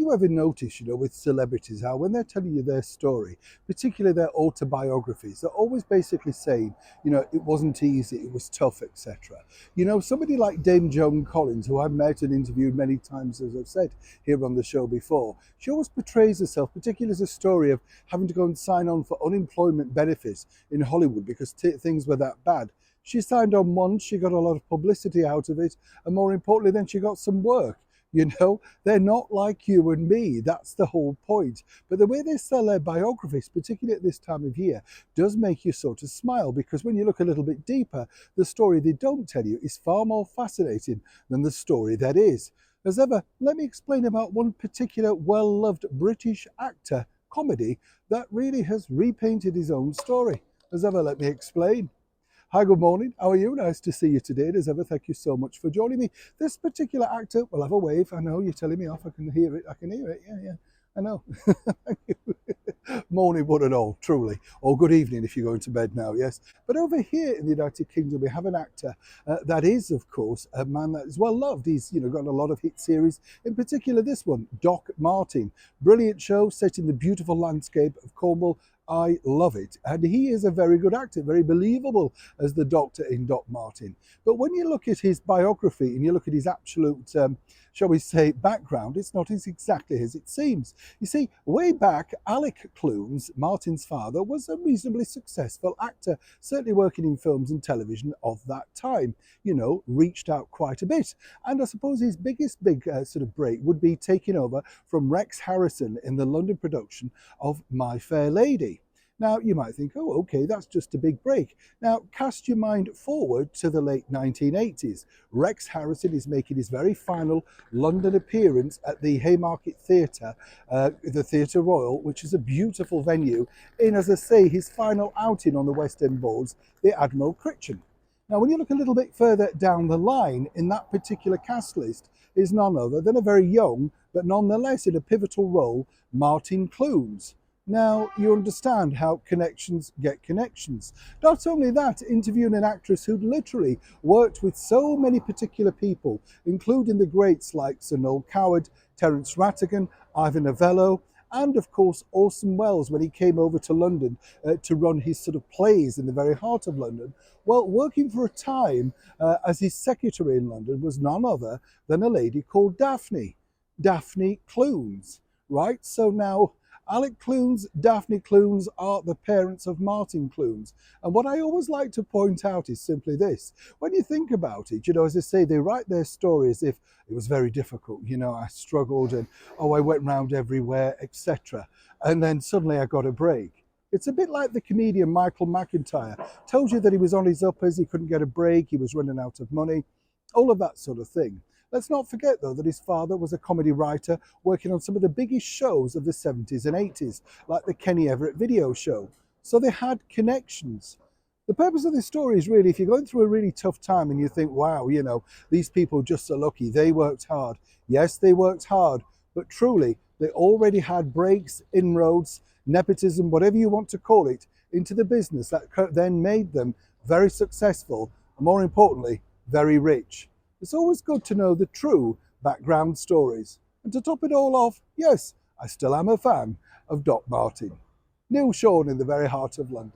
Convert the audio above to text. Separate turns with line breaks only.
you ever notice, with celebrities, how when they're telling you their story, particularly their autobiographies, they're always basically saying, it wasn't easy, it was tough, etc. Somebody like Dame Joan Collins, who I've met and interviewed many times, as I've said here on the show before, she always portrays herself, particularly as a story of having to go and sign on for unemployment benefits in Hollywood because things were that bad. She signed on once, she got a lot of publicity out of it, and more importantly, then she got some work. They're not like you and me. That's the whole point. But the way they sell their biographies, particularly at this time of year, does make you sort of smile, because when you look a little bit deeper, the story they don't tell you is far more fascinating than the story that is. As ever, let me explain about one particular well-loved British actor comedy that really has repainted his own story. As ever, let me explain. Hi, good morning. How are you? Nice to see you today. As ever, thank you so much for joining me. This particular actor will have a wave. I know you're telling me off. I can hear it. I can hear it. Yeah, I know. Thank you. Morning, one and all, truly. Or good evening if you're going to bed now, yes. But over here in the United Kingdom, we have an actor that is, of course, a man that is well loved. He's, got a lot of hit series, in particular this one, Doc Martin. Brilliant show set in the beautiful landscape of Cornwall. I love it. And he is a very good actor, very believable as the Doctor in Doc Martin. But when you look at his biography and you look at his absolute, shall we say, background, it's not as exactly as it seems. You see, way back, Alec Clunes, Martin's father, was a reasonably successful actor, certainly working in films and television of that time, reached out quite a bit. And I suppose his biggest sort of break would be taking over from Rex Harrison in the London production of My Fair Lady. Now, you might think, oh, okay, that's just a big break. Now, cast your mind forward to the late 1980s. Rex Harrison is making his very final London appearance at the Haymarket Theatre, the Theatre Royal, which is a beautiful venue, in, as I say, his final outing on the West End boards, the Admiral Crichton. Now, when you look a little bit further down the line, in that particular cast list is none other than a very young, but nonetheless in a pivotal role, Martin Clunes. Now, you understand how connections get connections. Not only that, interviewing an actress who'd literally worked with so many particular people, including the greats like Sir Noel Coward, Terence Rattigan, Ivan Novello, and of course Orson Welles when he came over to London to run his sort of plays in the very heart of London. Well, working for a time as his secretary in London was none other than a lady called Daphne Clunes, right? So now Alec Clunes, Daphne Clunes are the parents of Martin Clunes. And what I always like to point out is simply this. When you think about it, as I say, they write their story as if it was very difficult. I struggled and, I went round everywhere, etc. And then suddenly I got a break. It's a bit like the comedian Michael McIntyre. Told you that he was on his uppers, he couldn't get a break, he was running out of money, all of that sort of thing. Let's not forget, though, that his father was a comedy writer working on some of the biggest shows of the 70s and 80s, like the Kenny Everett video show. So they had connections. The purpose of this story is really, if you're going through a really tough time and you think, wow, these people just are lucky, they worked hard. Yes, they worked hard, but truly, they already had breaks, inroads, nepotism, whatever you want to call it, into the business that then made them very successful, and more importantly, very rich. It's always good to know the true background stories. And to top it all off, yes, I still am a fan of Doc Martin. Neil Sean in the very heart of London.